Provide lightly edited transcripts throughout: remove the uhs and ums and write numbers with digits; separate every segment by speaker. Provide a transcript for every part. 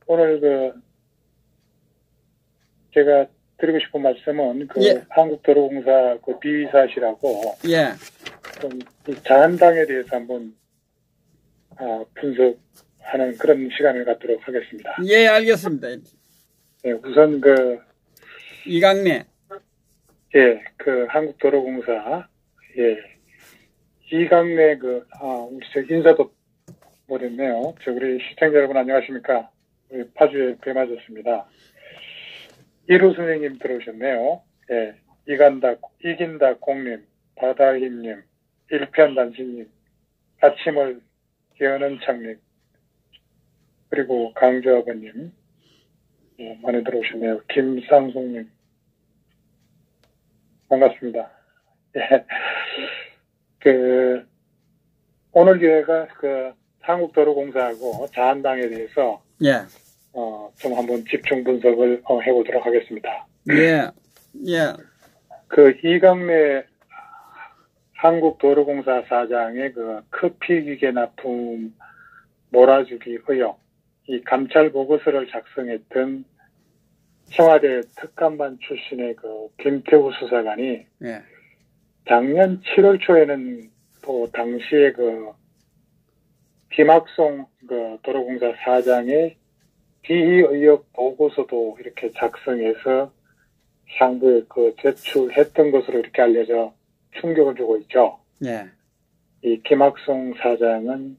Speaker 1: 오늘 제가 드리고 싶은 말씀은
Speaker 2: 예.
Speaker 1: 한국도로공사 비위 사실하고
Speaker 2: 예.
Speaker 1: 좀 이 자한당에 대해서 한번 분석하는 그런 시간을 갖도록 하겠습니다.
Speaker 2: 예, 알겠습니다.
Speaker 1: 예, 우선
Speaker 2: 이강래.
Speaker 1: 예, 한국도로공사 예, 이강래 우리 인사도 못했네요. 우리 시청자 여러분 안녕하십니까? 우리 파주에 배 맞았습니다. 이루 선생님 들어오셨네요. 예, 이긴다 공님, 바다힘님, 일편단신님, 아침을 여는 창님, 그리고 강주 아버님, 예, 많이 들어오셨네요. 김상숙님, 반갑습니다. 예, 오늘 기회가 한국도로공사하고 자한당에 대해서
Speaker 2: 예.
Speaker 1: 좀 한번 집중 분석을 해보도록 하겠습니다.
Speaker 2: 예. 예.
Speaker 1: 이강래 한국도로공사 사장의 커피기계 납품 몰아주기 의혹, 이 감찰 보고서를 작성했던 청와대 특감반 출신의 김태우 수사관이
Speaker 2: 예.
Speaker 1: 작년 7월 초에는 또 당시에 김학송 도로공사 사장의 비위 의혹 보고서도 이렇게 작성해서 상부에 제출했던 것으로 이렇게 알려져 충격을 주고 있죠.
Speaker 2: 예.
Speaker 1: 이 김학송 사장은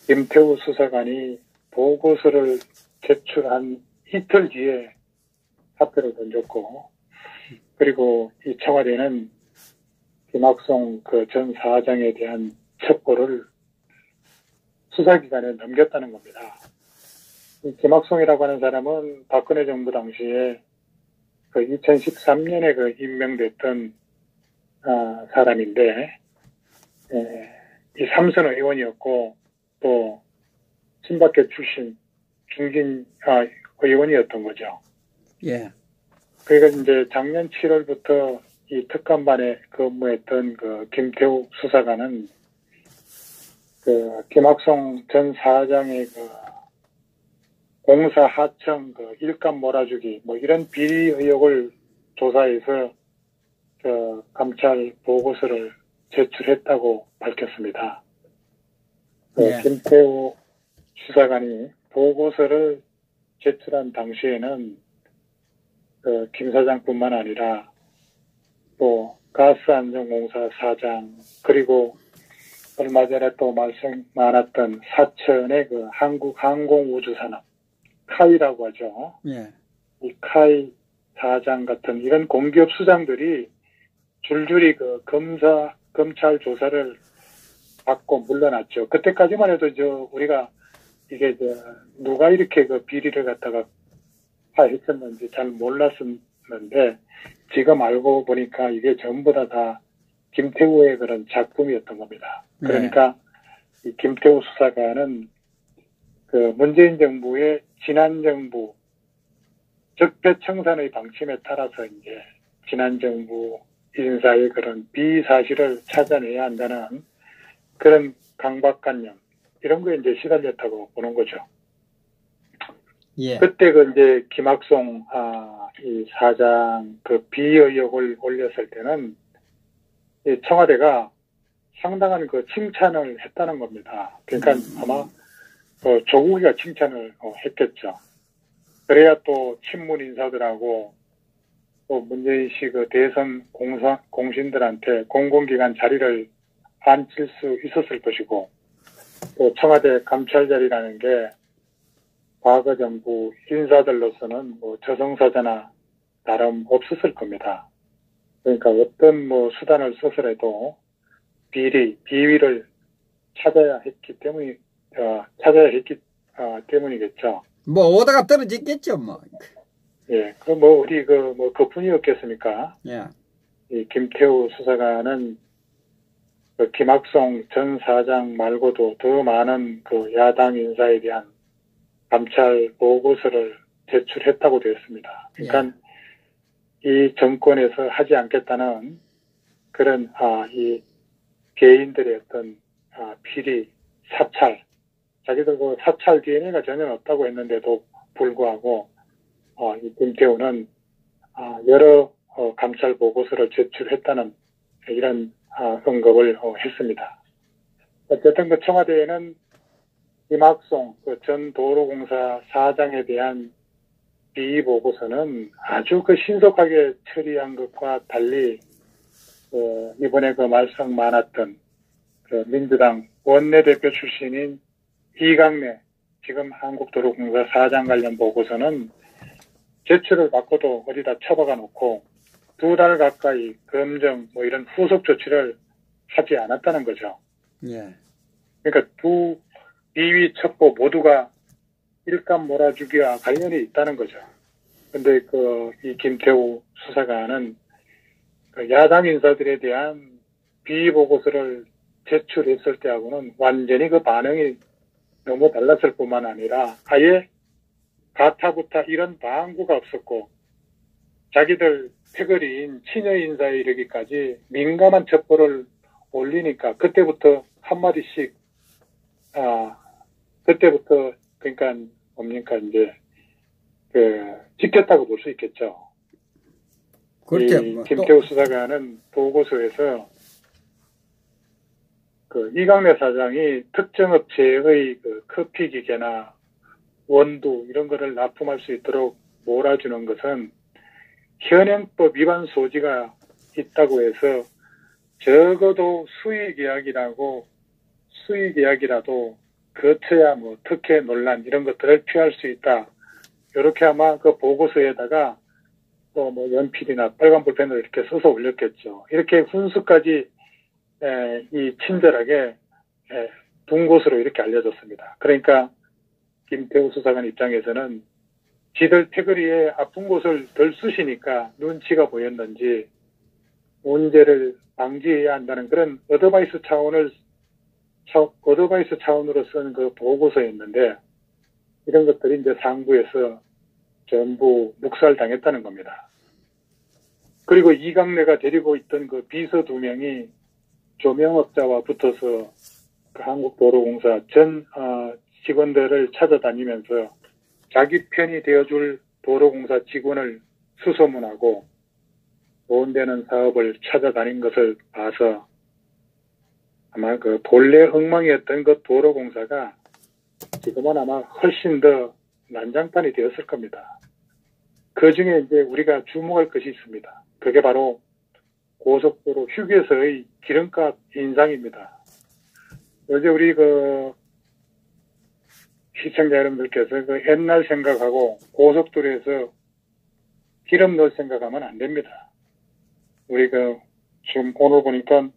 Speaker 1: 김태우 수사관이 보고서를 제출한 이틀 뒤에 사표를 던졌고, 그리고 이 청와대는 김학송 전 사장에 대한 첩보를 수사기관에 넘겼다는 겁니다. 이 김학송이라고 하는 사람은 박근혜 정부 당시에 2013년에 임명됐던 사람인데, 이 삼선 의원이었고 또 친박계 출신 중진 의원이었던 거죠.
Speaker 2: 예.
Speaker 1: 그러니까 이제 작년 7월부터 이 특감반에 근무했던 김태우 수사관은 김학송 전 사장의 공사 하청 일감 몰아주기 이런 비리 의혹을 조사해서 감찰 보고서를 제출했다고 밝혔습니다.
Speaker 2: 예.
Speaker 1: 김태우 수사관이 보고서를 제출한 당시에는 김 사장뿐만 아니라 또 가스안전공사 사장, 그리고 얼마 전에 또 말씀 많았던 사천의 한국항공우주산업 카이라고 하죠.
Speaker 2: 예.
Speaker 1: 이 카이 사장 같은 이런 공기업 수장들이 줄줄이 검찰 조사를 받고 물러났죠. 그때까지만 해도 우리가 이게 누가 이렇게 비리를 갖다가 파헤쳤는지 잘 몰랐었는데, 지금 알고 보니까 이게 전부 다 김태우의 그런 작품이었던 겁니다. 그러니까 이 김태우 수사관은 문재인 정부의 지난 정부 적폐청산의 방침에 따라서 이제 지난 정부 인사의 그런 비사실을 찾아내야 한다는 그런 강박관념, 이런 거에 이제 시달렸다고 보는 거죠.
Speaker 2: 예.
Speaker 1: 그때 이제 김학송 이 사장 비위 의혹을 올렸을 때는 이 청와대가 상당한 칭찬을 했다는 겁니다. 그러니까 아마 조국이가 칭찬을 했겠죠. 그래야 또 친문 인사들하고 또 문재인 씨 대선 공신들한테 공공기관 자리를 앉힐 수 있었을 것이고, 또 청와대 감찰 자리라는 게 과거 정부 인사들로서는 저승사자나 다름 없었을 겁니다. 그러니까 어떤 수단을 써서라도 비위를 찾아야 했기 때문이겠죠.
Speaker 2: 오다가 떨어졌겠죠,
Speaker 1: 예, 우리 그뿐이었겠습니까?
Speaker 2: 예.
Speaker 1: 이 김태우 수사관은 김학송 전 사장 말고도 더 많은 야당 인사에 대한 감찰 보고서를 제출했다고 되어 있습니다. 그러니까 이 정권에서 하지 않겠다는 그런 이 개인들의 어떤 비리, 사찰, 자기들 그 사찰 DNA가 전혀 없다고 했는데도 불구하고 이 김태우는 여러 감찰 보고서를 제출했다는 이런 언급을 했습니다. 어쨌든 그 청와대에는 김학송 그 전 도로공사 사장에 대한 비위 보고서는 아주 그 신속하게 처리한 것과 달리 이번에 그 말썽 많았던 그 민주당 원내대표 출신인 이강래 지금 한국도로공사 사장 관련 보고서는 제출을 받고도 어디다 처박아 놓고 2달 가까이 검증 뭐 이런 후속 조치를 하지 않았다는 거죠.
Speaker 2: 예.
Speaker 1: 그러니까 두 비위 첩보 모두가 일감 몰아주기와 관련이 있다는 거죠. 근데 이 김태우 수사관은 그 야당 인사들에 대한 비위 보고서를 제출했을 때하고는 완전히 그 반응이 너무 달랐을 뿐만 아니라 아예 가타부타 이런 방구가 없었고 자기들 패거리인 친여 인사에 이르기까지 민감한 첩보를 올리니까 그때부터 한마디씩 그때부터 그러니까 뭡니까 이제 지켰다고 볼 수 있겠죠.
Speaker 2: 그렇죠.
Speaker 1: 이 김태우 수사관은 보고서에서 그 이강래 사장이 특정 업체의 그 커피 기계나 원두 이런 거를 납품할 수 있도록 몰아주는 것은 현행법 위반 소지가 있다고 해서 적어도 수의계약이라도 거쳐야 뭐 특혜 논란 이런 것들을 피할 수 있다. 이렇게 아마 그 보고서에다가 또 뭐 연필이나 빨간 볼펜을 이렇게 써서 올렸겠죠. 이렇게 훈수까지 이 친절하게 둔 것으로 이렇게 알려졌습니다. 그러니까 김태우 수사관 입장에서는 지들 패거리에 아픈 곳을 덜 쑤시니까 눈치가 보였는지 문제를 방지해야 한다는 그런 어드바이스 차원으로 쓴 그 보고서였는데 이런 것들이 이제 상부에서 전부 묵살당했다는 겁니다. 그리고 이강래가 데리고 있던 그 비서 2명이 조명업자와 붙어서 그 한국도로공사 전 직원들을 찾아다니면서 자기 편이 되어줄 도로공사 직원을 수소문하고 도움되는 사업을 찾아다닌 것을 봐서 아마 그 본래 엉망이었던 그 도로공사가 지금은 아마 훨씬 더 난장판이 되었을 겁니다. 그 중에 이제 우리가 주목할 것이 있습니다. 그게 바로 고속도로 휴게소의 기름값 인상입니다. 어제 우리 시청자 여러분들께서 옛날 생각하고 고속도로에서 기름 넣을 생각하면 안 됩니다. 우리 지금 오늘 보니까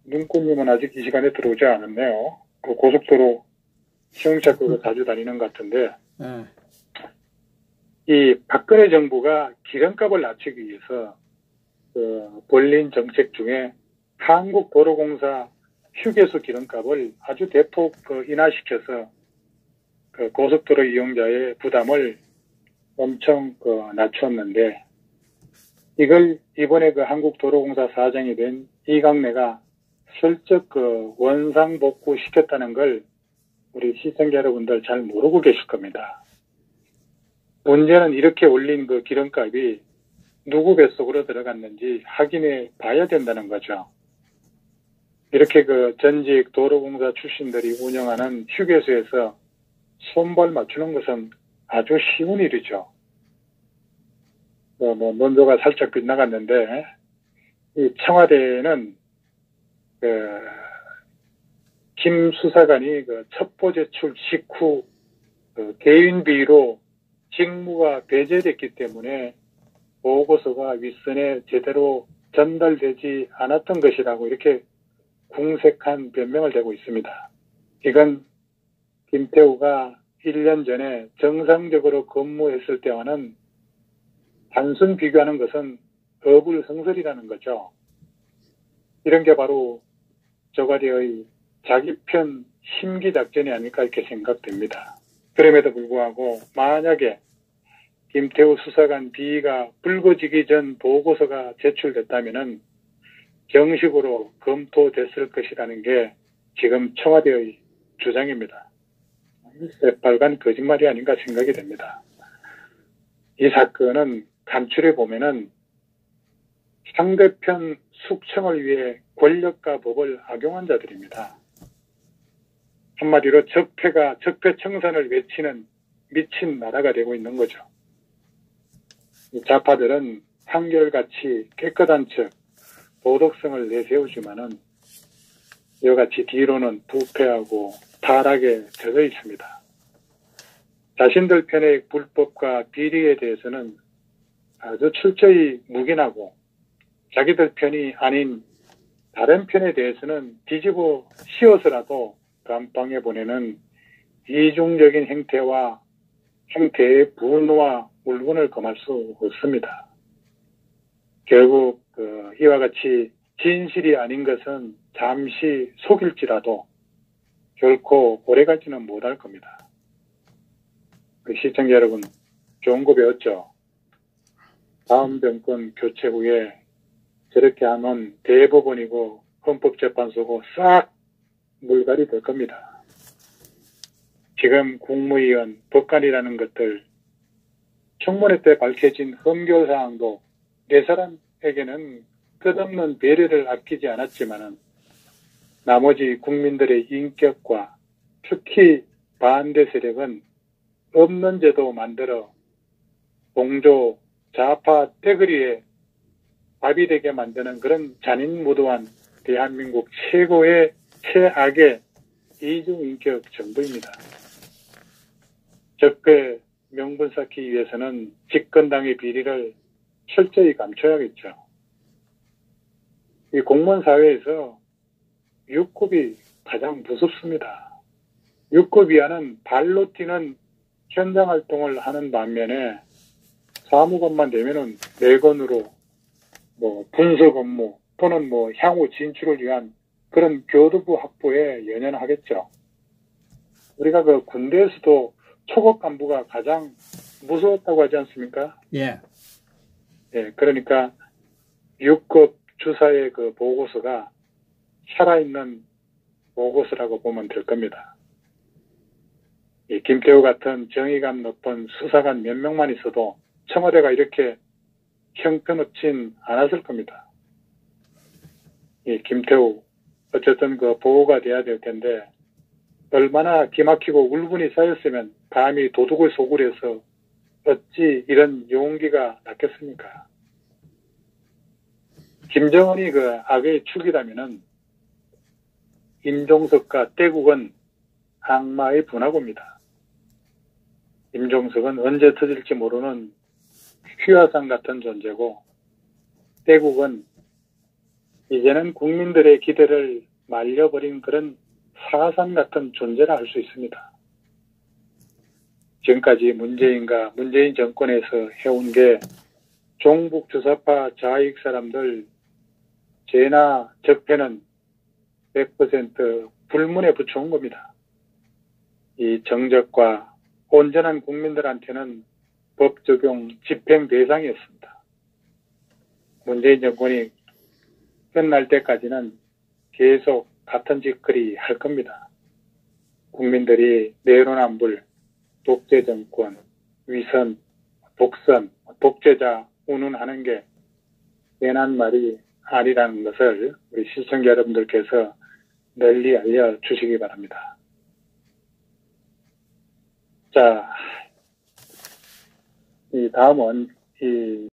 Speaker 1: 눈꽃님은 아직 이 시간에 들어오지 않았네요. 그 고속도로 시흥차 그거 자주 다니는 것 같은데, 이 박근혜 정부가 기름값을 낮추기 위해서 벌린 정책 중에 한국도로공사 휴게소 기름값을 아주 대폭 인하시켜서 고속도로 이용자의 부담을 엄청 낮췄는데 이걸 이번에 한국도로공사 사장이 된 이강래가 슬쩍 원상복구 시켰다는 걸 우리 시청자 여러분들 잘 모르고 계실 겁니다. 문제는 이렇게 올린 기름값이 누구 뱃속으로 들어갔는지 확인해 봐야 된다는 거죠. 이렇게 전직 도로공사 출신들이 운영하는 휴게소에서 손발 맞추는 것은 아주 쉬운 일이죠. 논조가 살짝 빗나갔는데, 이 청와대는 김 수사관이 첩보 제출 직후 개인 비위로 직무가 배제됐기 때문에 보고서가 윗선에 제대로 전달되지 않았던 것이라고 이렇게 궁색한 변명을 대고 있습니다. 이건 김태우가 1년 전에 정상적으로 근무했을 때와는 단순 비교하는 것은 어불성설이라는 거죠. 이런 게 바로 저가리의 자기 편 심기 작전이 아닐까 이렇게 생각됩니다. 그럼에도 불구하고 만약에 김태우 수사관 비위가 불거지기 전 보고서가 제출됐다면은 정식으로 검토됐을 것이라는 게 지금 청와대의 주장입니다. 새빨간 거짓말이 아닌가 생각이 됩니다. 이 사건은 간추려 보면은 상대편 숙청을 위해 권력과 법을 악용한 자들입니다. 한마디로 적폐청산을 외치는 미친 나라가 되고 있는 거죠. 이 좌파들은 한결같이 깨끗한 척 도덕성을 내세우지만은 이와 같이 뒤로는 부패하고 타락에 젖어 있습니다. 자신들 편의 불법과 비리에 대해서는 아주 철저히 묵인하고 자기들 편이 아닌 다른 편에 대해서는 뒤집어 씌워서라도 감방에 보내는 이중적인 행태의 분노와 울분을 금할 수 없습니다. 결국 이와 같이 진실이 아닌 것은 잠시 속일지라도 결코 오래가지는 못할 겁니다. 우리 시청자 여러분, 좋은 거 배웠죠? 다음 정권 교체 후에 저렇게 하면 대법원이고 헌법재판소고 싹 물갈이 될 겁니다. 지금 국무위원, 법관이라는 것들 청문회 때 밝혀진 흠결사항도 네 사람에게는 끝없는 배려를 아끼지 않았지만은 나머지 국민들의 인격과 특히 반대 세력은 없는 제도 만들어 동조 좌파 떼거리에 밥이 되게 만드는 그런 잔인무도한 대한민국 최고의 최악의 이중인격 정부입니다. 적폐 명분 쌓기 위해서는 집권당의 비리를 철저히 감춰야겠죠. 이 공무원 사회에서 6급이 가장 무섭습니다. 6급 이하는 발로 뛰는 현장 활동을 하는 반면에 사무관만 되면은 내건으로 분석 업무 또는 향후 진출을 위한 그런 교두부 확보에 연연하겠죠. 우리가 군대에서도 초급 간부가 가장 무서웠다고 하지 않습니까?
Speaker 2: 예.
Speaker 1: 예, 그러니까 6급 주사의 보고서가 살아있는 보고서라고 보면 될 겁니다. 이 김태우 같은 정의감 높은 수사관 몇 명만 있어도 청와대가 이렇게 형편없진 않았을 겁니다. 이 김태우 어쨌든 보호가 돼야 될 텐데 얼마나 기막히고 울분이 쌓였으면 감히 도둑을 소굴해서 어찌 이런 용기가 났겠습니까? 김정은이 악의 축이라면은 임종석과 떼국은 악마의 분화구입니다. 임종석은 언제 터질지 모르는 휘화상 같은 존재고 떼국은 이제는 국민들의 기대를 말려버린 그런 사산 같은 존재라 할 수 있습니다. 지금까지 문재인 정권에서 해온 게 종북 주사파 좌익 사람들 죄나 적폐는 100% 불문에 붙여온 겁니다. 이 정적과 온전한 국민들한테는 법 적용 집행 대상이었습니다. 문재인 정권이 끝날 때까지는 계속 같은 짓거리 할 겁니다. 국민들이 내로남불, 독재 정권, 위선, 독선, 독재자 운운하는 게 괜한 말이 아니라는 것을 우리 시청자 여러분들께서 널리 알려주시기 바랍니다. 자, 이 다음은